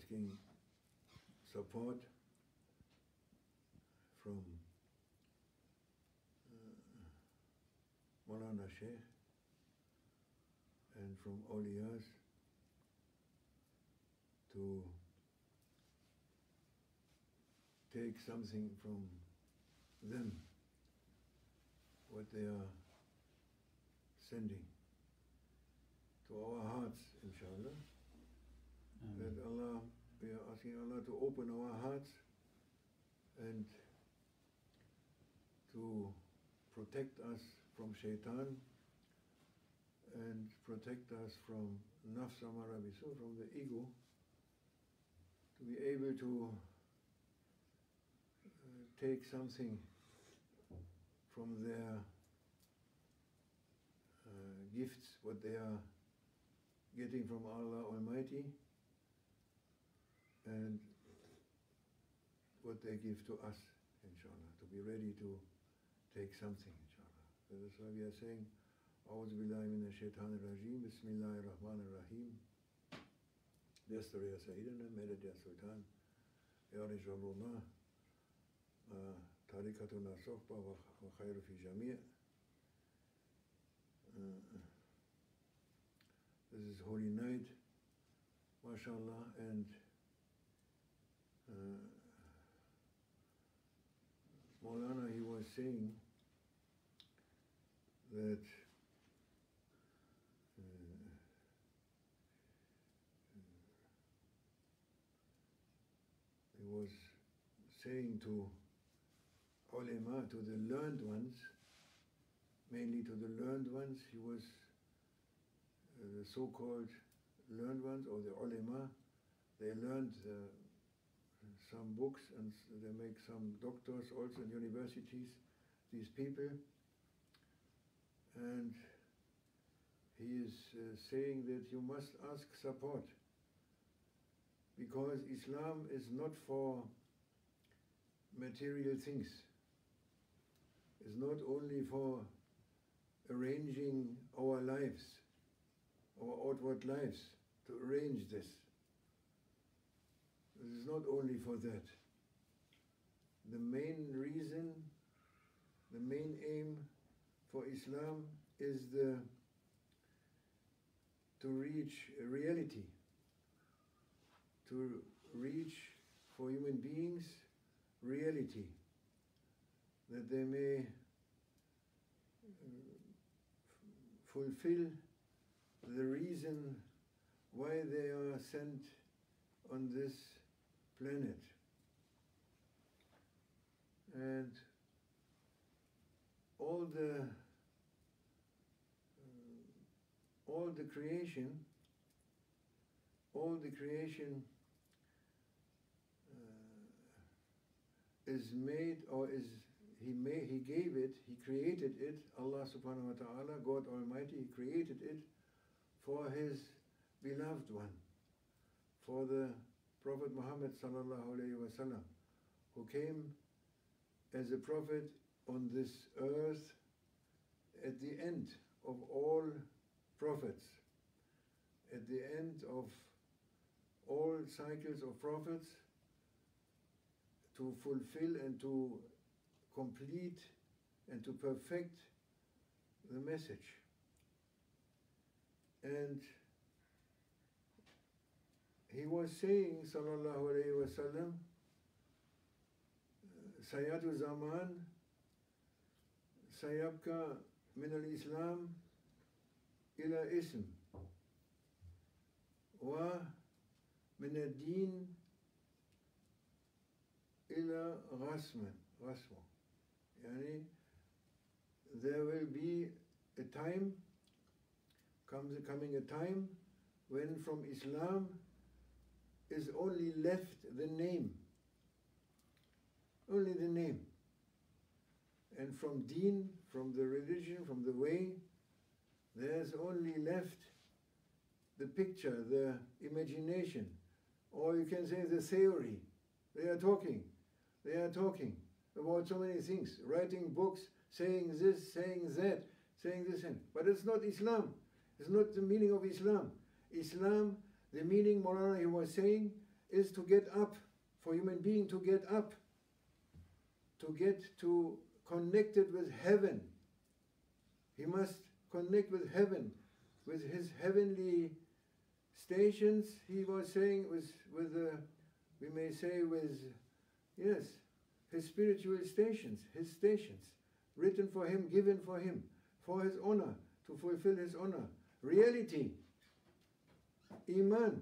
asking support from Maulana Sheikh and from awliyas to take something from them, what they are sending to our hearts, inshallah. That Allah, we are asking Allah to open our hearts and to protect us from shaitan and protect us from nafs amara bisu, from the ego, to be able to take something from their gifts, what they are getting from Allah Almighty, and what they give to us, inshallah, to be ready to take something, inshallah. That is why we are saying, A'udhu billahi minash shaitanir rajeem, Bismillahir Rahmanir Rahim. Destur ya Sayyidina, Medad ya Sultan, Ya Rijalullah, Tarikatuna Sohba wa khairu fi jami'. This is Holy Night, mashallah, and Maulana, he was saying that he was saying to ulama, to the learned ones, mainly to the learned ones, he was the so-called learned ones, or the ulama, they learned some books and they make some doctors also in universities, these people. And he is saying that you must ask support, because Islam is not for material things. It's not only for arranging our lives, our outward lives, to arrange this. This is not only for that. The main reason, the main aim for Islam is to reach reality, to reach for human beings reality, that they may fulfill the reason why they are sent on this planet. And all the creation is made, or is He gave it, He created it, Allah subhanahu wa ta'ala, God Almighty, He created it for His beloved one, for the Prophet Muhammad sallallahu alayhi wa sallam, who came as a prophet on this earth at the end of all prophets, at the end of all cycles of prophets, to fulfill and to complete and to perfect the message. And he was saying, sallallahu alayhi wa sallam, Sayyadu Zaman, Sayyabka min al-Islam ila ism, wa min al-Din ila ghasman. Yani, there will be a time, coming a time, when from Islam is only left the name, only the name. And from deen, from the religion, from the way, there's only left the picture, the imagination, or you can say the theory. They are talking about so many things, writing books, saying this, saying that, saying this, but it's not Islam. It's not the meaning of Islam. Islam, the meaning Maulana he was saying, is to get up, for human being to get up, to get to connected with heaven. He must connect with heaven, with his heavenly stations. He was saying with we may say with, yes, his spiritual stations, written for him, given for him, for his honor, to fulfill his honor. Reality, Iman,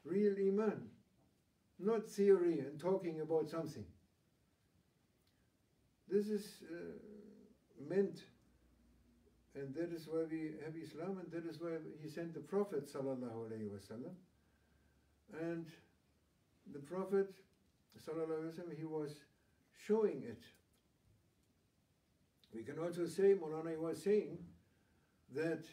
real Iman, not theory and talking about something. This is meant, and that is why we have Islam, and that is why he sent the Prophet sallallahu alaihi wasallam. And the Prophet sallallahu alaihi wasallam, he was showing it. We can also say, Maulana was saying that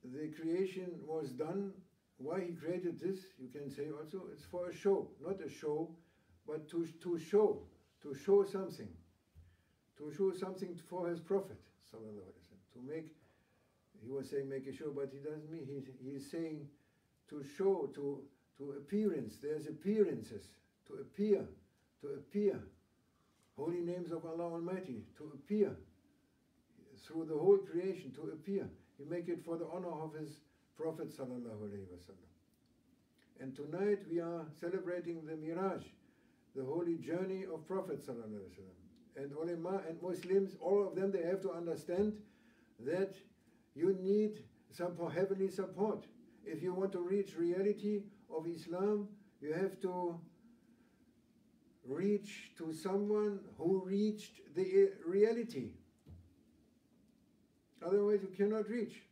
the creation was done. Why he created this, you can say also, it's for a show, not a show, but to show something, for his Prophet sallallahu alaihi wasallam. To make, he was saying make a show, but he doesn't mean, he's saying to show, to appearance. There's appearances, to appear. Holy names of Allah Almighty, to appear. Through the whole creation, to appear. He make it for the honor of his Prophet sallallahu alaihi wasallam. And tonight we are celebrating the Miraj, the holy journey of Prophet sallallahu alaihi wasallam. And ulama and Muslims, all of them, they have to understand that you need some heavenly support. If you want to reach reality of Islam, you have to reach to someone who reached the reality. Otherwise you cannot reach.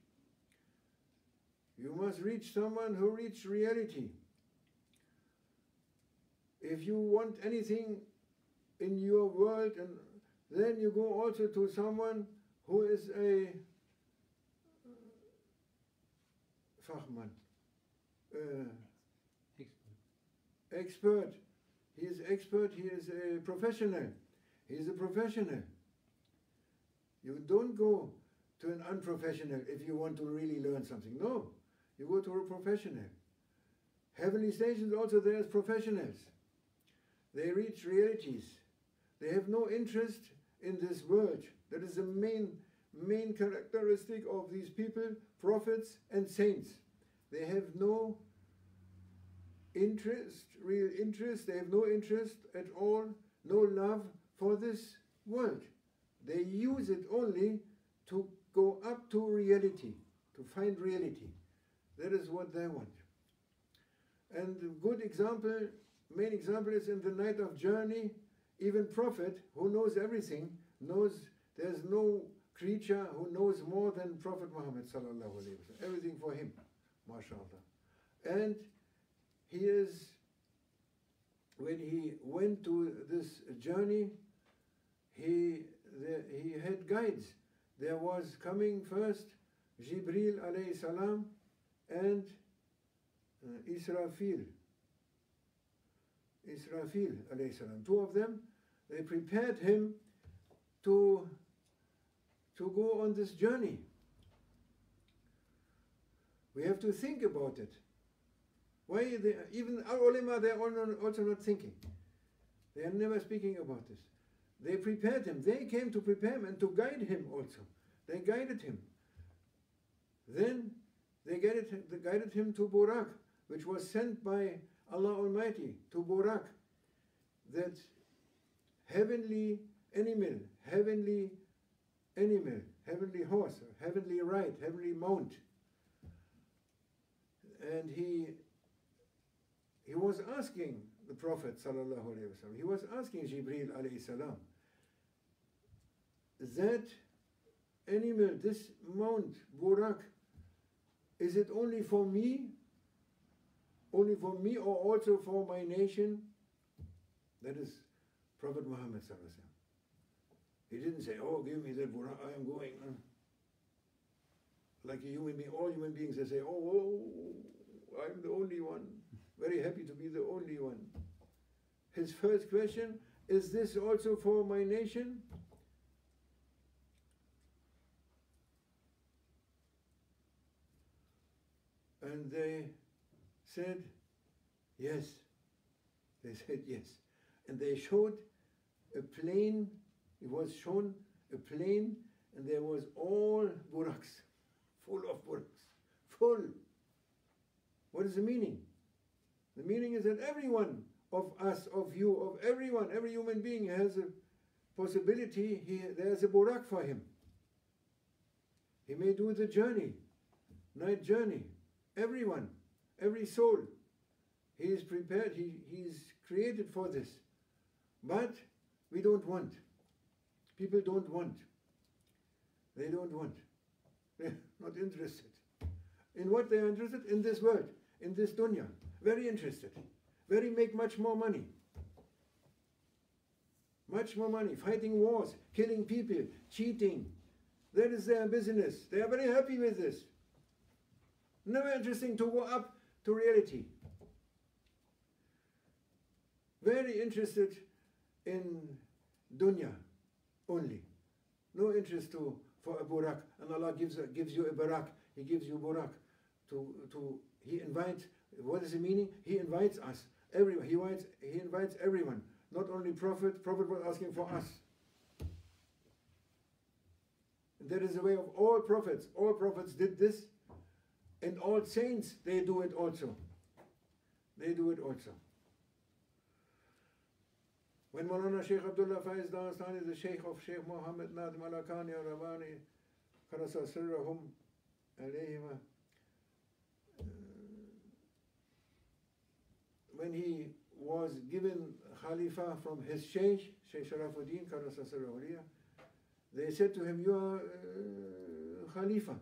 You must reach someone who reached reality. If you want anything in your world, and then you go also to someone who is a Fachman, expert. He is expert, he is a professional. He is a professional. You don't go to an unprofessional if you want to really learn something. No, you go to a professional. Heavenly stations also, there's professionals. They reach realities. They have no interest in this world. That is the main characteristic of these people, prophets and saints. They have no interest, real interest. They have no interest at all, no love for this world. They use it only to go up to reality, to find reality. That is what they want. And the good example, main example is in the night of journey. Even Prophet, who knows everything, knows there's no creature who knows more than Prophet Muhammad sallallahu alaihi wasallam. Everything for him, mashallah. And he is, when he went to this journey, he had guides. There was coming first Jibril alayhi salam and Israfil alayhi salam. Two of them, they prepared him to go on this journey. We have to think about it. Why even our ulama, they are also not thinking. They are never speaking about this. They prepared him. They came to prepare him and to guide him also. They guided him. Then they guided him to Burak, which was sent by Allah Almighty to Burak, that heavenly animal, heavenly horse, heavenly ride, heavenly mount. And he was asking the Prophet sallallahu alaihi wasallam, he was asking Jibril alayhi salam, that animal, this mount, Burak, is it only for me? Only for me or also for my nation? That is Prophet Muhammad sallallahu alaihi wasallam. He didn't say, oh, give me that Burak, I am going. Like a human being, all human beings, they say, oh, I'm the only one. Very happy to be the only one. His first question, is this also for my nation? And said, yes. They said yes. And they showed a plane, it was shown a plane, and there was all buraks, full of buraks, full. What is the meaning? The meaning is that everyone of us, of you, of everyone, every human being has a possibility, there's a burak for him. He may do the journey, night journey. Everyone, every soul. He is prepared, he is created for this. But we don't want. People don't want. They don't want. They're not interested. In what they are interested? In this world, in this dunya. Very interested. Make much more money. Much more money. Fighting wars, killing people, cheating. That is their business. They are very happy with this. Never interesting to go up to reality. Very interested in dunya only. No interest for a burak. And Allah gives you a barak. He gives you burak. He invites. What is the meaning? He invites us. Everyone. He invites everyone. Not only Prophet. Prophet was asking for us. And that is the way of all prophets. All prophets did this. And all saints, they do it also. They do it also. When Maulana Sheikh Abdullah Faiz Dagestani, the Sheikh of Sheikh Muhammad Nadim Alakani Rabani, Karasa Sirrahum Alayhima, when he was given Khalifa from his Sheikh Sharafuddin Karasa Sirrahuriya, they said to him, you are Khalifa.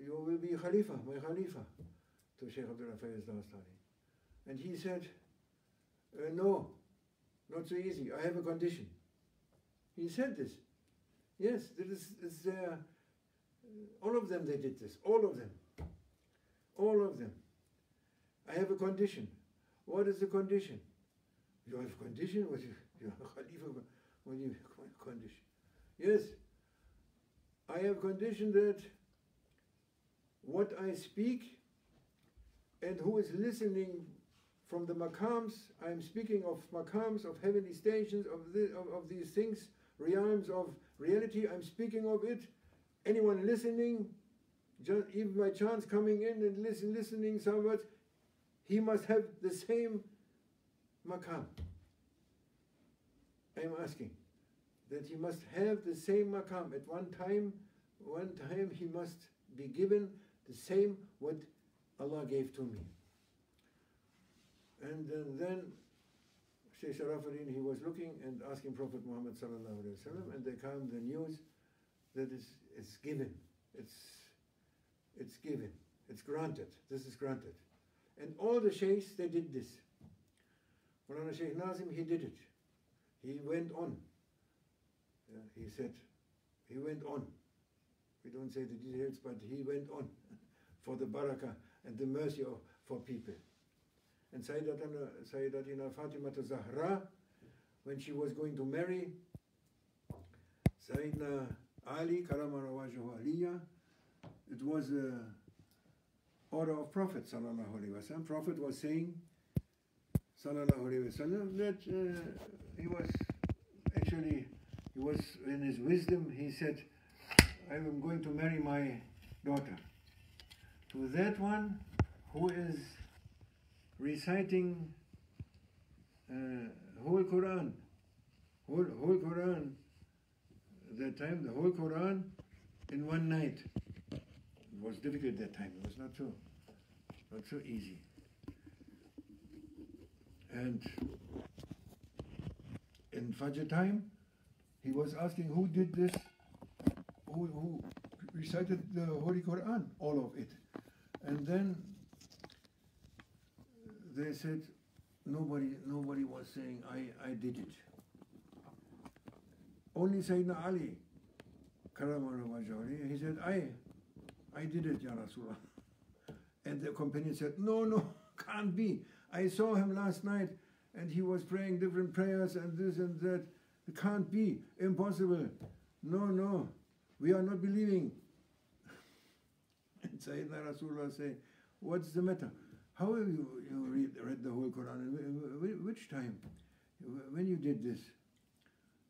You will be Khalifa, my Khalifa, to Sheikh Abdullah Faiz Dagestani. And he said, no, not so easy. I have a condition. He said this. Yes, it's all of them, they did this. All of them. All of them. I have a condition. What is the condition? You have a condition? What you are Khalifa? What do you have condition? Yes, I have a condition that what I speak and who is listening from the maqams, I am speaking of maqams, of heavenly stations, of these things, realms of reality, I'm speaking of it. Anyone listening, just even by chance coming in and listening somewhat, he must have the same maqam. I am asking that he must have the same maqam. At one time he must be given the same what Allah gave to me. And then Shaykh Sharafuddin, he was looking and asking Prophet Muhammad sallallahu alaihi wasallam, and there came the news that it's given, it's given, it's granted. This is granted, and all the sheikhs, they did this. Maulana Sheikh Nazim, he did it. He went on. He said, he went on. We don't say the details, but he went on for the barakah and the mercy for people. And Sayyidatina Fatima Zahra, when she was going to marry Sayyidina Ali, Karama Rawajahu Aliyah, it was an order of Prophet sallallahu alaihi wasallam. Prophet was saying sallallahu alaihi wasallam that he was in his wisdom, he said, I am going to marry my daughter to that one who is reciting whole Quran, whole Quran, that time, the whole Quran in one night. It was difficult that time. It was not so easy. And in Fajr time, he was asking who did this, who recited the Holy Quran, all of it. And then they said, nobody was saying, I did it. Only Sayyidina Ali, Karamah Wajhari, he said, I did it, Ya Rasulullah. And the companion said, no, can't be. I saw him last night and he was praying different prayers and this and that. It can't be, impossible. No, we are not believing. And Sayyidina Rasulullah said, what's the matter? How have you read the whole Quran? Which time? When you did this?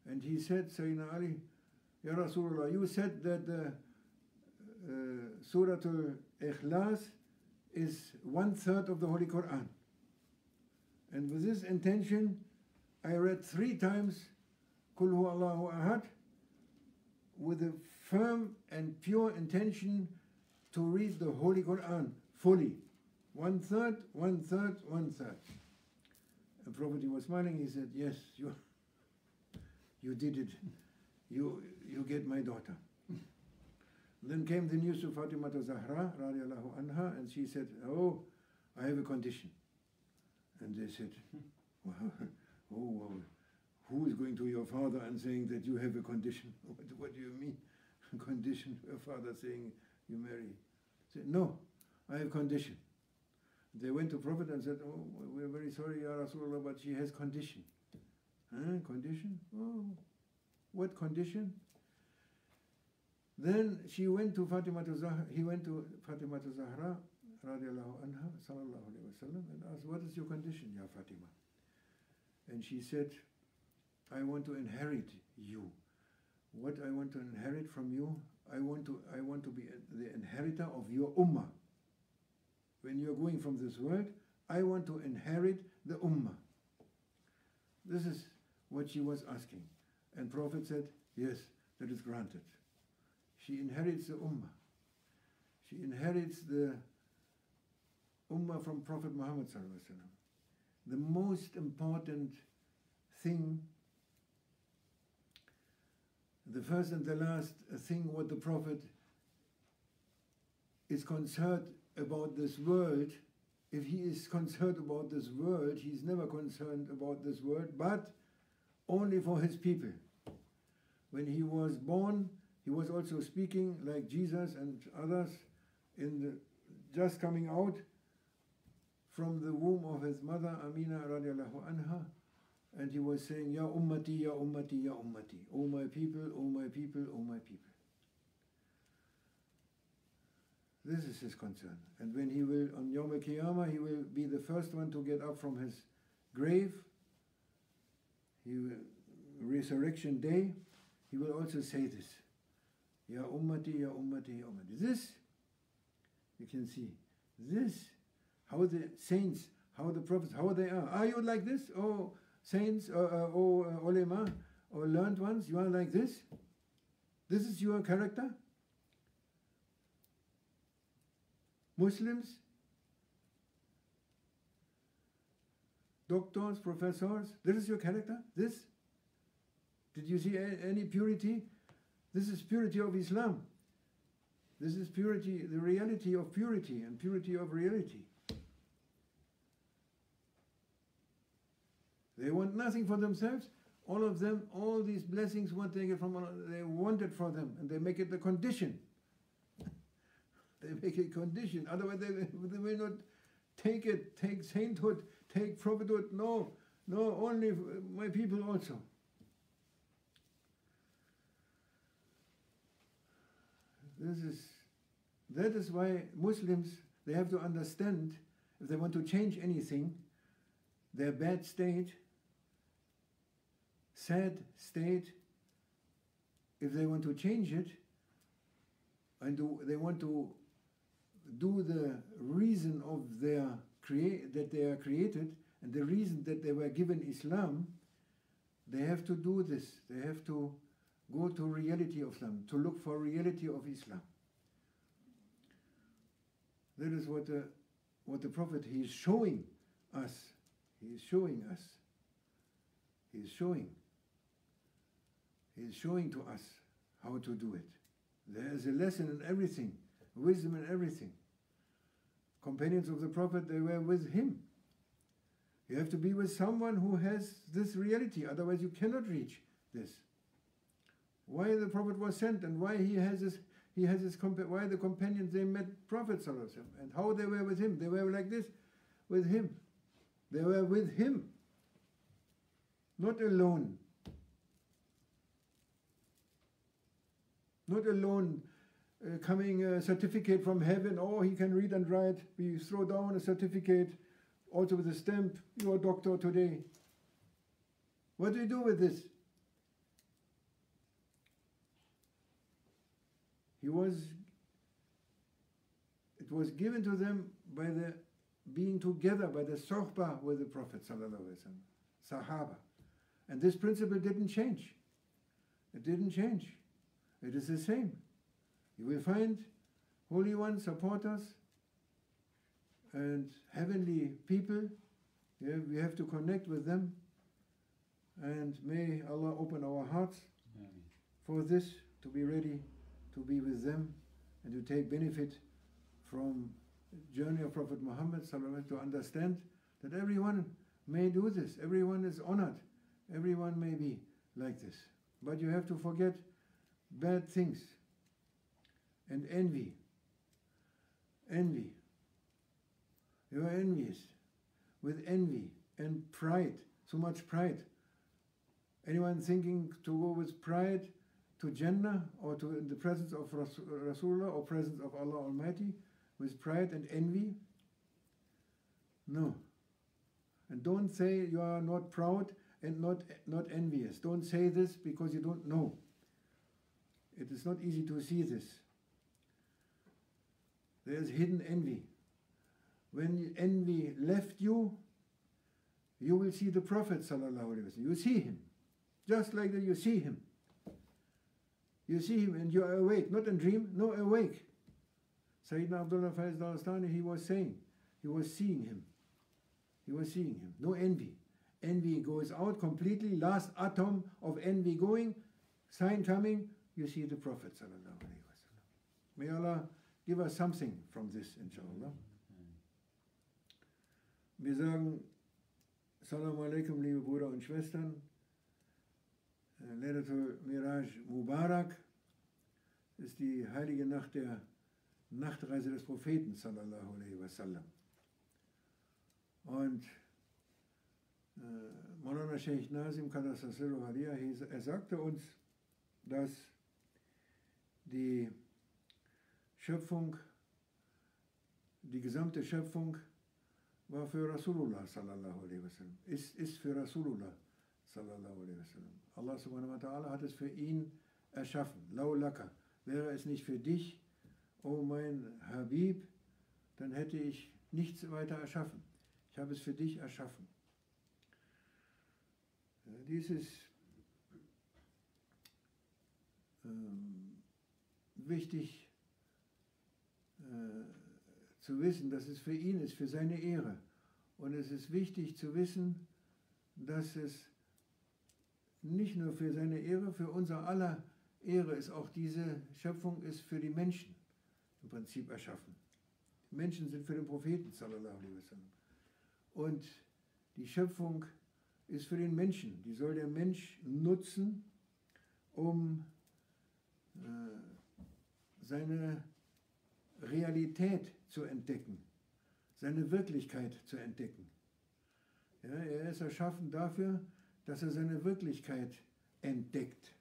And he said, Sayyidina Ali, Ya Rasulullah, you said that Suratul Ikhlas is 1/3 of the Holy Quran. And with this intention, I read 3 times Qul Huwa Allahu Ahad with a firm and pure intention to read the Holy Quran fully. 1/3, 1/3, 1/3. The Prophet, he was smiling, he said, yes, you did it. You get my daughter. Then came the news to Fatima Zahra, radiallahu anha, and she said, oh, I have a condition. And they said, who is going to your father and saying that you have a condition? What do you mean? Condition? Your father saying you marry. He said, no, I have a condition. They went to Prophet and said, oh, we're very sorry, Ya Rasulullah, but she has condition. Huh? Condition? Oh, what condition? Then she went to Fatima Zahra, he went to Fatima Zahra, radiallahu anha, sallallahu alayhi wa sallam, and asked, what is your condition, Ya Fatima? And she said, I want to inherit you. What I want to inherit from you, I want to be the inheritor of your ummah. When you're going from this world, I want to inherit the ummah. This is what she was asking. And Prophet said, yes, that is granted. She inherits the ummah. She inherits the ummah from Prophet Muhammad sallallahu alaihi wasallam. The most important thing, the first and the last thing what the Prophet is concerned about this world, if he is concerned about this world, he's never concerned about this world, but only for his people. When he was born, he was also speaking like Jesus and others, just coming out from the womb of his mother, Amina radiallahu anha, and he was saying, Ya ummati, ya ummati, ya ummati. O my people, O my people, O my people. This is his concern. And when he will, on Yawm al-Qiyamah, he will be the first one to get up from his grave. He will, resurrection day, he will also say this. Ya ummati, ya ummati, ya ummati. This, you can see, this, how the saints, how the prophets, how they are. Are you like this? Oh, saints, ulema, or learned ones, you are like this? This is your character? Muslims, doctors, professors, this is your character? This? Did you see any purity? This is purity of Islam. This is purity, the reality of purity and purity of reality. They want nothing for themselves. All of them, all these blessings, what they get from Allah, they want it for them, and they make it the condition. They make a condition. Otherwise, they will not take it, take sainthood, take prophethood. No, only my people also. That is why Muslims, they have to understand, if they want to change anything, their bad state, sad state, if they want to change it, and they want to do the reason of that they are created, and the reason that they were given Islam, they have to do this. They have to go to reality of Islam, to look for reality of Islam. That is what the Prophet, he is showing us. He is showing us. He is showing to us how to do it. There is a lesson in everything, wisdom in everything. Companions of the Prophet, they were with him. You have to be with someone who has this reality, otherwise you cannot reach this. Why the Prophet was sent, and why why the companions, they met Prophet ﷺ, and how they were with him. They were like this with him. They were with him, not alone. Not alone coming a certificate from heaven. Oh, he can read and write. We throw down a certificate, also with a stamp. You're a doctor today. What do you do with this? It was given to them by the being together, by the sohbah with the Prophet sallallahu alaihi wasallam, Sahaba. And this principle didn't change. It didn't change. It is the same. You will find holy ones, supporters, and heavenly people. Yeah, we have to connect with them. And may Allah open our hearts for this, to be ready to be with them and to take benefit from the journey of Prophet Muhammad sallallahu alaihi wasallam, to understand that everyone may do this. Everyone is honored. Everyone may be like this. But you have to forget bad things and envy. Envy. You are envious. With envy and pride, so much pride. Anyone thinking to go with pride to Jannah or to the presence of Rasulullah or presence of Allah Almighty with pride and envy? No. And don't say you are not proud and not envious. Don't say this because you don't know. It is not easy to see this. There is hidden envy. When envy left you, you will see the Prophet sallallahu alaihi wasallam. You see him. Just like that, you see him. You see him and you are awake. Not in dream, no, awake. Sayyidina Abdullah Faiz Dagestani, he was saying, he was seeing him. He was seeing him. No envy. Envy goes out completely. Last atom of envy going. Sign coming. You see the Prophet sallallahu alaihi wasallam. May Allah give us something from this, inshallah. Wir sagen, Assalamu alaikum, liebe Brüder und Schwestern. Laylatul Miraj Mubarak ist die heilige Nacht der Nachtreise des Propheten sallallahu alaihi wasallam. Und Maulana Sheikh Nazim Qadasasiru Aliyah, er sagte uns, dass die Schöpfung, die gesamte Schöpfung war für Rasulullah sallallahu alaihi wasallam, ist für Rasulullah sallallahu alaihi wasallam. Allah subhanahu wa ta'ala hat es für ihn erschaffen. Lau laka, wäre es nicht für dich, oh mein Habib, dann hätte ich nichts weiter erschaffen. Ich habe es für dich erschaffen. Dies ist wichtig zu wissen, dass es für ihn ist, für seine Ehre. Und es ist wichtig zu wissen, dass es nicht nur für seine Ehre, für unser aller Ehre ist, auch diese Schöpfung ist für die Menschen im Prinzip erschaffen. Die Menschen sind für den Propheten, sallallahu alaihi wasallam. Und die Schöpfung ist für den Menschen. Die soll der Mensch nutzen, um seine Realität zu entdecken, seine Wirklichkeit zu entdecken. Ja, er ist erschaffen dafür, dass er seine Wirklichkeit entdeckt,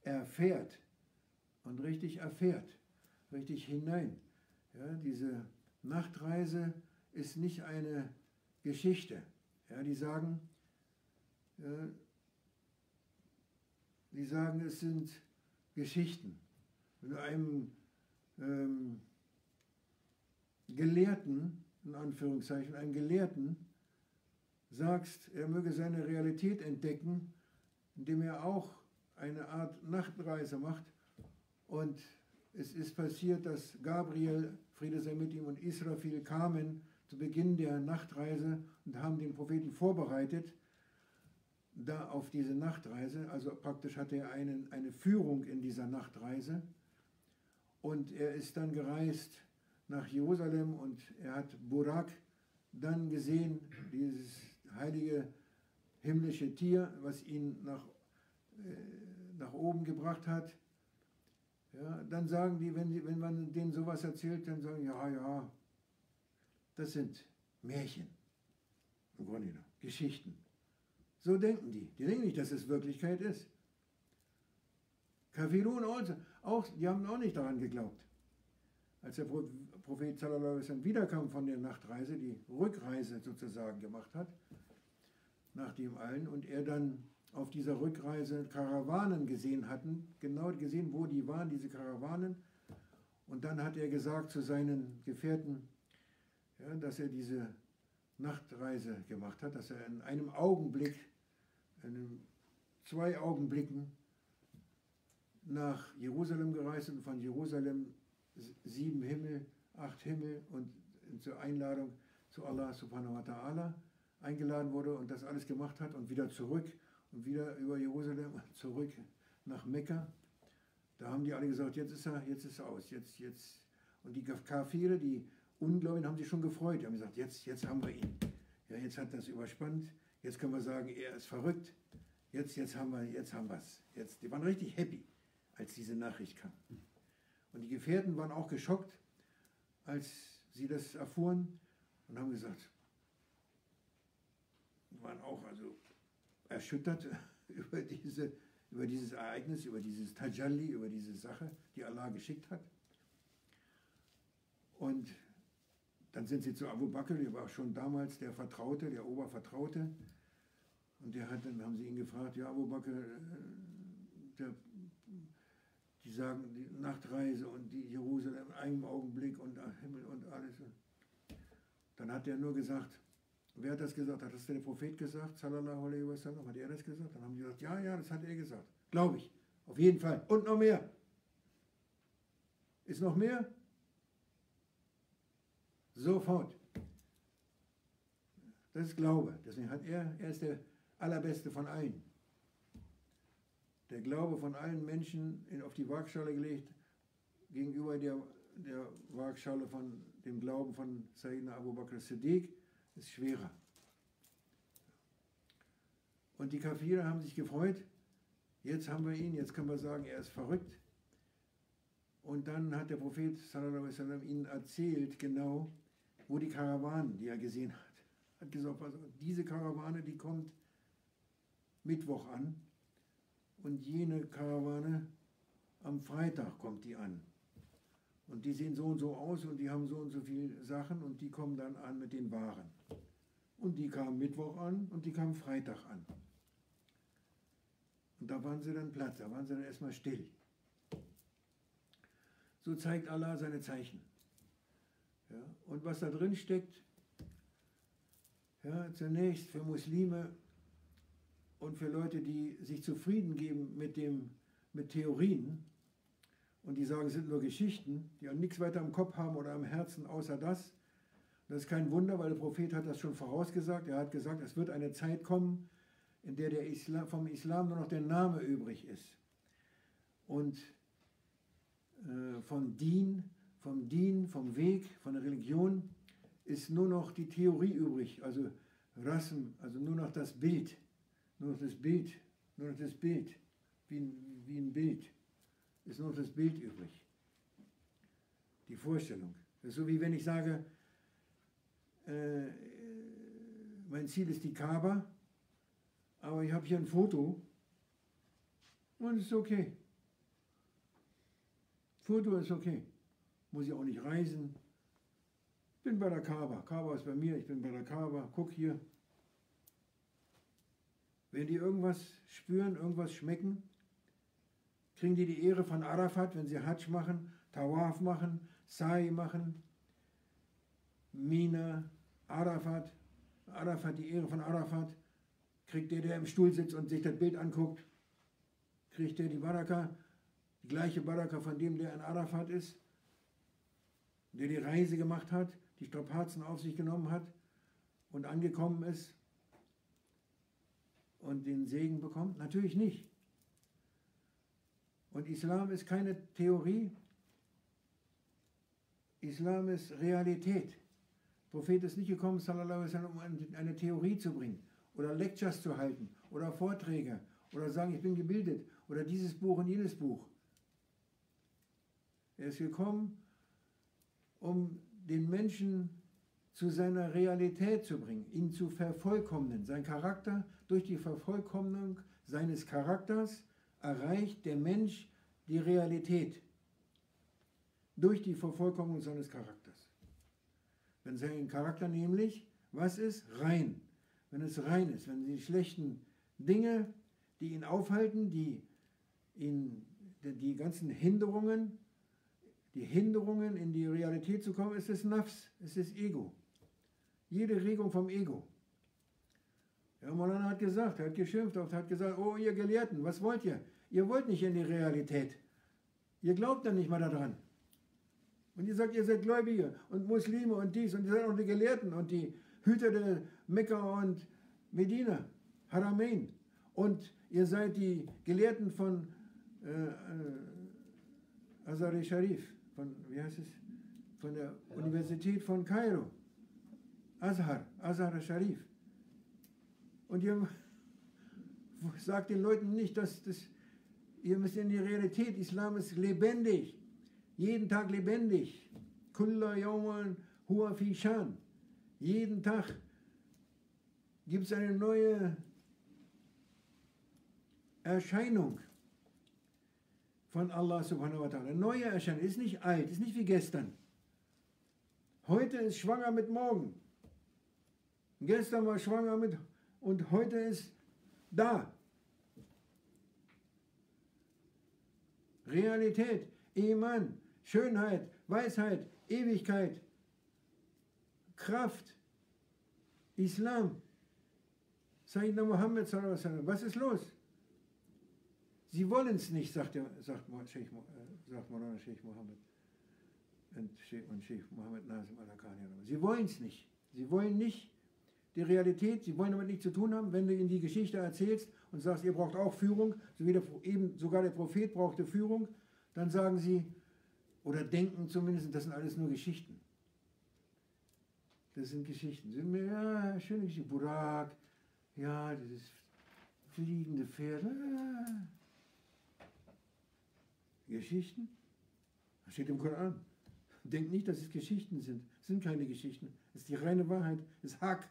erfährt und richtig erfährt, richtig hinein. Ja, diese Nachtreise ist nicht eine Geschichte. Ja, die sagen, es sind Geschichten. Wenn du einem Gelehrten, in Anführungszeichen, einen Gelehrten sagst, er möge seine Realität entdecken, indem er auch eine Art Nachtreise macht. Und es ist passiert, dass Gabriel, Friede sei mit ihm, und Israfil kamen zu Beginn der Nachtreise und haben den Propheten vorbereitet da auf diese Nachtreise. Also praktisch hatte er eine Führung in dieser Nachtreise. Und er ist dann gereist nach Jerusalem und er hat Burak dann gesehen, dieses heilige himmlische Tier, was ihn nach oben gebracht hat. Ja, dann sagen die, wenn man denen sowas erzählt, dann sagen, ja, das sind Märchen, im Grunde genommen, Geschichten. So denken die. Die denken nicht, dass es Wirklichkeit ist. Kafirun auch, die haben auch nicht daran geglaubt. als der Prophet sallallahu alaihi wasallam wiederkam von der Nachtreise, die Rückreise sozusagen gemacht hat, nach dem allen, und er dann auf dieser Rückreise Karawanen gesehen hatten, genau gesehen, wo die waren, diese Karawanen, und dann hat er gesagt zu seinen Gefährten, ja, dass er diese Nachtreise gemacht hat, dass er in einem Augenblick, in 2 Augenblicken nach Jerusalem gereist und von Jerusalem 7 Himmel, 8 Himmel und zur Einladung zu Allah subhanahu wa ta'ala eingeladen wurde und das alles gemacht hat und wieder zurück und wieder über Jerusalem zurück nach Mekka. Da haben die alle gesagt, jetzt ist er aus, jetzt. Und die Kafire, die Ungläubigen, haben sich schon gefreut. Die haben gesagt, jetzt haben wir ihn. Ja, jetzt hat das überspannt. Jetzt können wir sagen, er ist verrückt. Jetzt haben wir es. Die waren richtig happy, als diese Nachricht kam. Und die Gefährten waren auch geschockt, als sie das erfuhren und haben gesagt, waren auch also erschüttert über dieses Ereignis, über dieses Tajalli, über diese Sache, die Allah geschickt hat. Und dann sind sie zu Abu Bakr, der war schon damals der Vertraute, der Obervertraute. Und dann haben sie ihn gefragt, ja Abu Bakr, die sagen, die Nachtreise und die Jerusalem in einem Augenblick und Himmel und alles. Dann hat er nur gesagt, wer hat das gesagt? Hat das der Prophet gesagt? Sallallahu alaihi wasallam. Hat er das gesagt? Dann haben die gesagt, ja, das hat er gesagt. Glaube ich. Auf jeden Fall. Und noch mehr. Ist noch mehr? Sofort. Das ist Glaube. Deswegen hat er ist der Allerbeste von allen. Der Glaube von allen Menschen auf die Waagschale gelegt, gegenüber der Waagschale von dem Glauben von Sayyidina Abu Bakr Siddiq, ist schwerer. Und die Kafire haben sich gefreut, jetzt haben wir ihn, jetzt können wir sagen, er ist verrückt. Und dann hat der Prophet sallallahu alaihi wasallam ihnen erzählt, genau, wo die Karawanen, die er gesehen hat. Hat gesagt, diese Karawane, die kommt Mittwoch an und jene Karawane am Freitag kommt die an. Und die sehen so und so aus und die haben so und so viele Sachen und die kommen dann an mit den Waren. Und die kamen Mittwoch an und die kamen Freitag an. Und da waren sie dann platt, da waren sie dann erstmal still. So zeigt Allah seine Zeichen. Ja, und was da drin steckt, ja, zunächst für Muslime und für Leute, die sich zufrieden geben mit Theorien und die sagen, es sind nur Geschichten, die auch nichts weiter im Kopf haben oder am Herzen außer das. Das ist kein Wunder, weil der Prophet hat das schon vorausgesagt. Er hat gesagt, es wird eine Zeit kommen, in der vom Islam nur noch der Name übrig ist. Und vom Weg, von der Religion ist nur noch die Theorie übrig, also Rasm, also nur noch das Bild, wie ein Bild, ist nur noch das Bild übrig. Die Vorstellung. Das ist so, wie wenn ich sage, mein Ziel ist die Kaaba, aber ich habe hier ein Foto und es ist okay. Foto ist okay. Muss ich auch nicht reisen. Bin bei der Kaaba. Kaaba ist bei mir, ich bin bei der Kaaba. Guck hier. Wenn die irgendwas spüren, irgendwas schmecken, kriegen die Ehre von Arafat, wenn sie Hajj machen, Tawaf machen, Sa'i machen, Mina, Arafat, die Ehre von Arafat, kriegt der im Stuhl sitzt und sich das Bild anguckt, kriegt der die Baraka, die gleiche Baraka von dem, der in Arafat ist, der die Reise gemacht hat, die Strapazen auf sich genommen hat und angekommen ist und den Segen bekommt? Natürlich nicht. Und Islam ist keine Theorie, Islam ist Realität. Der Prophet ist nicht gekommen, sallallahu alaihi wasallam, um eine Theorie zu bringen oder Lectures zu halten oder Vorträge oder sagen, ich bin gebildet oder dieses Buch und jenes Buch. Er ist gekommen, um den Menschen zu seiner Realität zu bringen, ihn zu vervollkommnen. Sein Charakter, durch die Vervollkommnung seines Charakters erreicht der Mensch die Realität. durch die Vervollkommnung seines Charakters. Wenn sein Charakter nämlich, was ist? Rein. Wenn es rein ist, wenn die schlechten Dinge, die ihn aufhalten, die ganzen Hinderungen, die Hinderungen in die Realität zu kommen, ist es Nafs, es ist Ego. Jede Regung vom Ego. Ja, Maulana hat gesagt, er hat geschimpft, hat gesagt, oh ihr Gelehrten, was wollt ihr? Ihr wollt nicht in die Realität. Ihr glaubt dann nicht mal daran. Und ihr sagt, ihr seid Gläubige und Muslime und dies und ihr seid auch die Gelehrten und die Hüter der Mekka und Medina, Haramein. Und ihr seid die Gelehrten von Azhar Sharif, wie heißt es? Von der Universität von Kairo. Azhar Sharif. Und ihr sagt den Leuten nicht, ihr müsst in die Realität, Islam ist lebendig. Jeden Tag lebendig. Kulla yawman huwa fi shan. Jeden Tag gibt es eine neue Erscheinung von Allah subhanahu wa ta'ala. Eine neue Erscheinung. Ist nicht alt, ist nicht wie gestern. Heute ist schwanger mit morgen. Gestern war schwanger mit und heute ist da. Realität, Iman, Schönheit, Weisheit, Ewigkeit, Kraft, Islam. Sayyidina Muhammad sallallahu alaihi wasallam. Was ist los? Sie wollen es nicht, sagt Maulana Sheikh Mohammed und Sheikh Mohammed Nazim al-Akani. Sie wollen es nicht. Sie wollen nicht die Realität, sie wollen damit nichts zu tun haben. Wenn du ihnen die Geschichte erzählst und sagst, ihr braucht auch Führung, so wie sogar der Prophet brauchte Führung, dann sagen sie, oder denken zumindest, das sind alles nur Geschichten. Das sind Geschichten. Sie sind ja, schöne Geschichte, Burak, ja, dieses fliegende Pferd. Geschichten? Das steht im Koran. Denkt nicht, dass es Geschichten sind. Es sind keine Geschichten. Es ist die reine Wahrheit. Es ist Hak.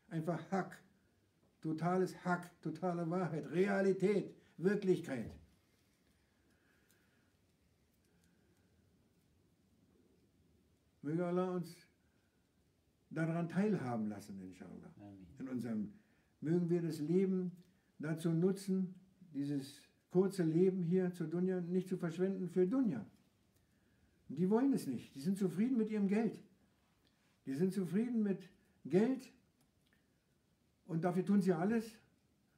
Einfach Hak. Totales Hak. Totale Wahrheit. Realität. Wirklichkeit. Möge Allah uns daran teilhaben lassen, inshallah. Amen. Mögen wir das Leben dazu nutzen, dieses kurze Leben hier zur Dunya nicht zu verschwenden für Dunya. Die wollen es nicht. Die sind zufrieden mit ihrem Geld. Die sind zufrieden mit Geld und dafür tun sie alles.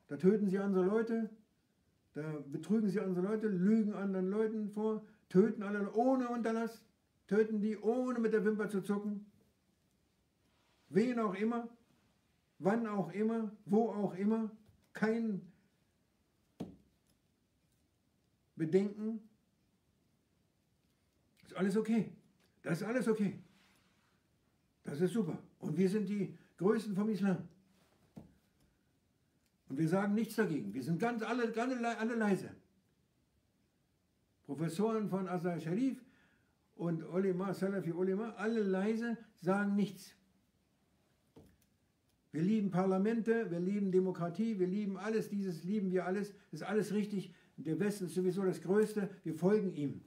Da töten sie andere Leute, da betrügen sie andere Leute, lügen anderen Leuten vor, töten alle ohne Unterlass, töten die ohne mit der Wimper zu zucken. Wen auch immer, wann auch immer, wo auch immer, kein Bedenken. Ist alles okay. Das ist alles okay. Das ist super. Und wir sind die Größten vom Islam. Und wir sagen nichts dagegen. Wir sind alle leise. Professoren von Azhar Sharif und Ulema, Salafi Ulema, alle leise, sagen nichts. Wir lieben Parlamente, wir lieben Demokratie, wir lieben alles, dieses lieben wir alles, ist alles richtig. Der Westen ist sowieso das Größte, wir folgen ihm.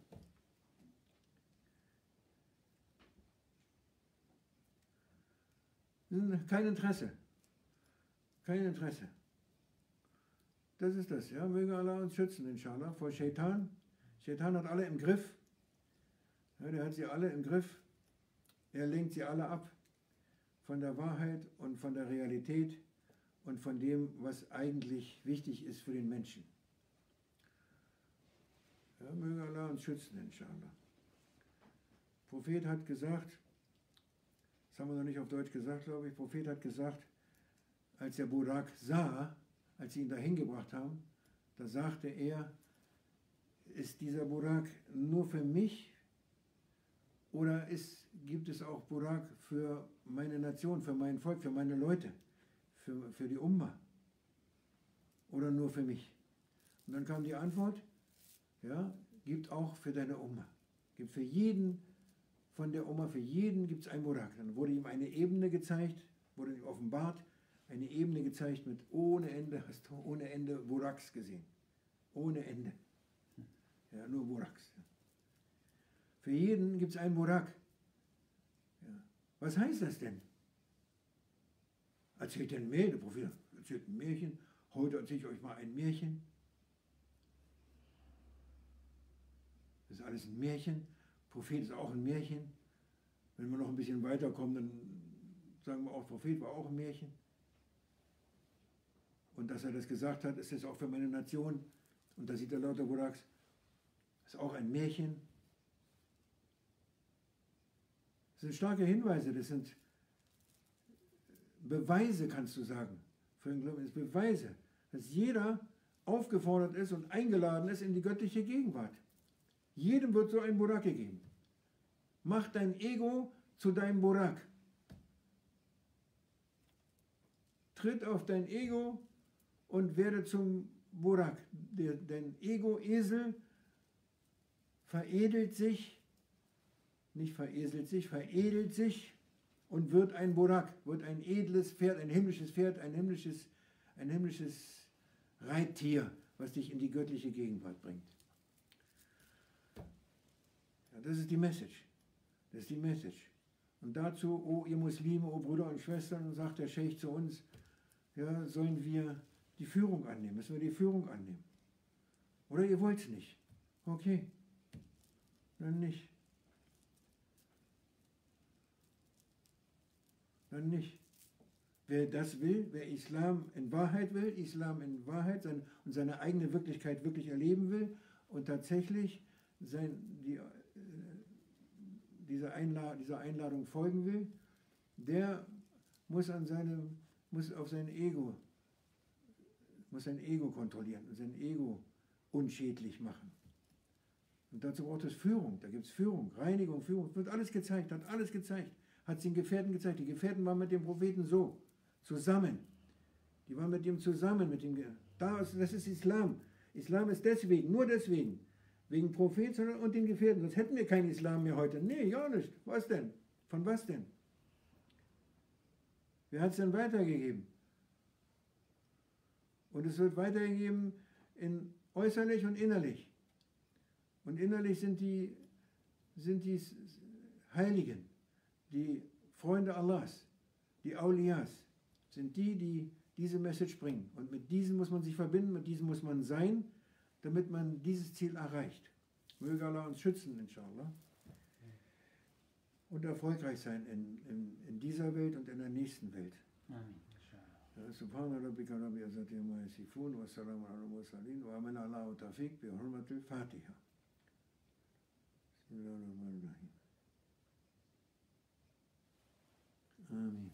Kein Interesse. Kein Interesse. Das ist das, ja. Möge Allah uns schützen, inshallah, vor Shaitan. Shaitan hat alle im Griff. Ja, der hat sie alle im Griff. Er lenkt sie alle ab von der Wahrheit und von der Realität und von dem, was eigentlich wichtig ist für den Menschen. Ja, möge Allah uns schützen, inshallah. Der Prophet hat gesagt, das haben wir noch nicht auf Deutsch gesagt, glaube ich, der Prophet hat gesagt, als der Burak sah, als sie ihn dahin gebracht haben, da sagte er, ist dieser Burak nur für mich oder gibt es auch Burak für meine Nation, für mein Volk, für meine Leute, für die Umma oder nur für mich? Und dann kam die Antwort, ja, gibt auch für deine Umma, gibt für jeden von der Umma, für jeden gibt es ein Burak. Dann wurde ihm eine Ebene gezeigt, wurde ihm offenbart, eine Ebene gezeigt mit ohne Ende, hast du ohne Ende Buraks gesehen. Ohne Ende. Ja, nur Buraks. Für jeden gibt es einen Burak. Ja. Was heißt das denn? Erzählt ein Märchen, der Prophet erzählt ein Märchen. Heute erzähle ich euch mal ein Märchen. Das ist alles ein Märchen. Prophet ist auch ein Märchen. Wenn wir noch ein bisschen weiterkommen, dann sagen wir auch, Prophet war auch ein Märchen. Und dass er das gesagt hat, ist es auch für meine Nation. Und da sieht er lauter Buraks. Das ist auch ein Märchen. Das sind starke Hinweise, das sind Beweise, kannst du sagen. Für den Glauben ist Beweise, dass jeder aufgefordert ist und eingeladen ist in die göttliche Gegenwart. Jedem wird so ein Burak gegeben. Mach dein Ego zu deinem Burak. Tritt auf dein Ego und werde zum Burak. Dein Ego-Esel veredelt sich, nicht vereselt sich, veredelt sich und wird ein Burak, wird ein edles Pferd, ein himmlisches Reittier, was dich in die göttliche Gegenwart bringt. Ja, das ist die Message. Das ist die Message. Und dazu, oh ihr Muslime, oh Brüder und Schwestern, sagt der Scheich zu uns, ja, sollen wir die Führung annehmen, müssen wir die Führung annehmen. Oder ihr wollt es nicht. Okay, dann nicht. Dann nicht. Wer das will, wer Islam in Wahrheit will, Islam in Wahrheit und seine eigene Wirklichkeit wirklich erleben will und tatsächlich dieser Einladung folgen will, der muss sein Ego kontrollieren und sein Ego unschädlich machen. Und dazu braucht es Führung. Da gibt es Führung, Reinigung, Führung. Wird alles gezeigt, hat alles gezeigt. Hat es den Gefährten gezeigt. Die Gefährten waren mit dem Propheten so, zusammen. Die waren mit ihm zusammen. Das ist Islam. Islam ist deswegen, nur deswegen, wegen Propheten und den Gefährten. Sonst hätten wir keinen Islam mehr heute. Nee, ja nicht. Was denn? Von was denn? Wer hat es denn weitergegeben? Und es wird weitergegeben in äußerlich und innerlich. Und innerlich sind die Heiligen, die Freunde Allahs, die Auliyas, sind die diese Message bringen. Und mit diesen muss man sich verbinden, mit diesen muss man sein, damit man dieses Ziel erreicht. Möge Allah uns schützen, inshallah. Und erfolgreich sein in dieser Welt und in der nächsten Welt. Amen. سبحان ربك رب العزة عما يصفون والسلام على المرسلين وآمن الله توفيق بحرمة الفاتحة. بسم الله الرحمن الرحيم. Amen.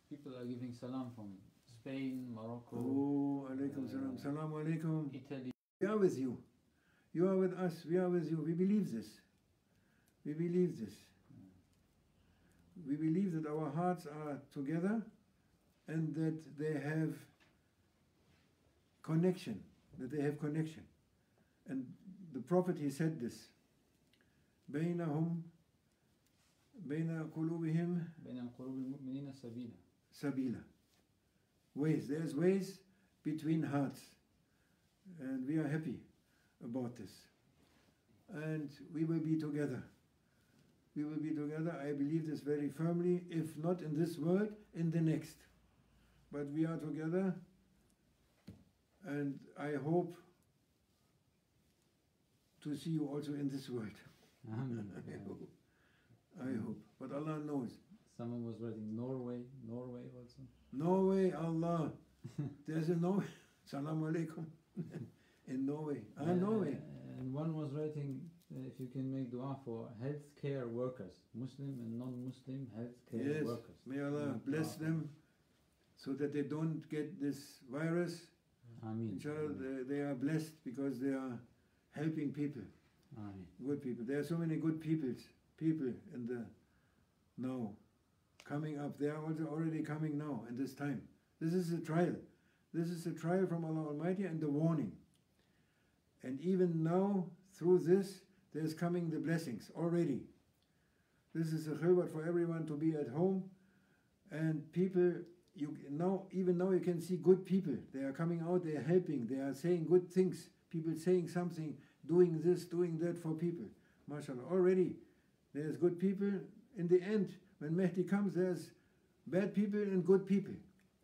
People are giving salam from Spain, Morocco. Oh, alaikum salam. Salam alaikum. Italy. We are with you. You are with us. We are with you. We believe this. We believe this. We believe that our hearts are together and that they have connection. And the Prophet, he said this. بينهم بين قلوبهم بين القلوب المؤمنين سبيلا. Sabila. Ways. There's ways between hearts. And we are happy about this. And we will be together. We will be together. I believe this very firmly. If not in this world, in the next. But we are together. And I hope to see you also in this world. Amen. I hope. But Allah knows. Someone was writing Norway also. Norway, Allah. There's a Norway. Salam alaikum. In Norway. Norway. And one was writing if you can make dua for healthcare workers, Muslim and non-Muslim healthcare workers. May Allah bless them so that they don't get this virus. Ameen. Inshallah, they are blessed because they are helping people. Ameen. Good people. There are so many good people in the now coming up. They are also already coming now in this time. This is a trial. This is a trial from Allah Almighty and the warning. And even now, through this, there's coming the blessings already. This is a khilwat for everyone to be at home. And people, even now you can see good people. They are coming out, they are helping, they are saying good things. People saying something, doing this, doing that for people. MashaAllah. Already there's good people. In the end, when Mehdi comes, there's bad people and good people.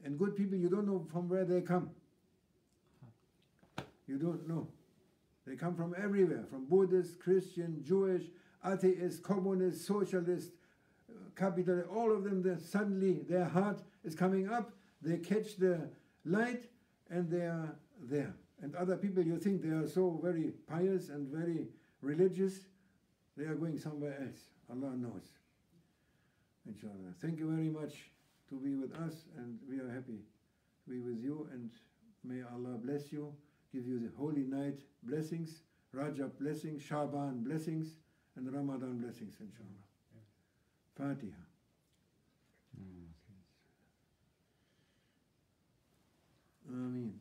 And good people, you don't know from where they come. You don't know. They come from everywhere, from Buddhist, Christian, Jewish, atheist, communist, socialist, capitalist, all of them, suddenly their heart is coming up, they catch the light and they are there. And other people, you think they are so very pious and very religious, they are going somewhere else. Allah knows. Inshallah. Thank you very much to be with us, and we are happy to be with you, and may Allah bless you, give you the holy night blessings, Rajab blessings, Shaban blessings, and Ramadan blessings, inshallah. Fatiha. Ameen.